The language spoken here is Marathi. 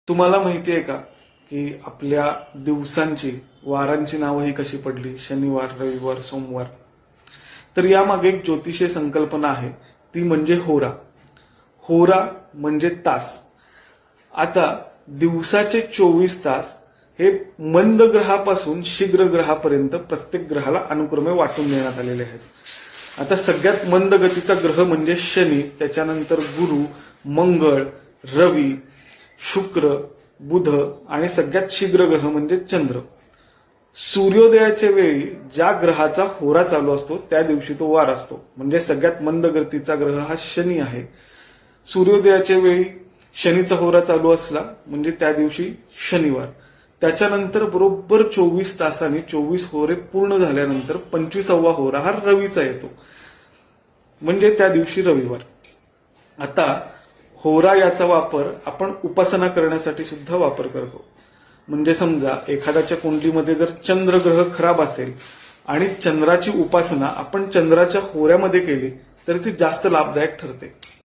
तुम्हाला माहिती आहे का की आपल्या दिवसांची वारांची नावं ही कशी पडली? शनिवार, रविवार, सोमवार. तर यामागे एक ज्योतिषीय संकल्पना आहे, ती म्हणजे होरा. होरा म्हणजे तास. आता दिवसाचे 24 तास हे मंद ग्रहापासून शीघ्र ग्रहापर्यंत प्रत्येक ग्रहाला अनुक्रमे वाटून देण्यात आलेले आहेत. आता सगळ्यात मंद गतीचा ग्रह म्हणजे शनी, त्याच्यानंतर गुरु, मंगळ, रवी, शुक्र, बुध आणि सगळ्यात शीघ्र ग्रह म्हणजे चंद्र. सूर्योदयाच्या वेळी ज्या ग्रहाचा होरा चालू असतो त्या दिवशी तो वार असतो. म्हणजे सगळ्यात मंद गतीचा ग्रह हा शनी आहे. सूर्योदयाच्या वेळी शनीचा होरा चालू असला म्हणजे त्या दिवशी शनिवार. त्याच्यानंतर बरोबर 24 तासांनी 24 होरे पूर्ण झाल्यानंतर 25वा होरा हा रवीचा येतो, म्हणजे त्या दिवशी रविवार. आता होरा याचा वापर आपण उपासना करण्यासाठी सुद्धा वापर करतो. म्हणजे समजा एखाद्याच्या कुंडलीमध्ये जर चंद्रग्रह खराब असेल आणि चंद्राची उपासना आपण चंद्राच्या होऱ्यामध्ये केली तर ती जास्त लाभदायक ठरते.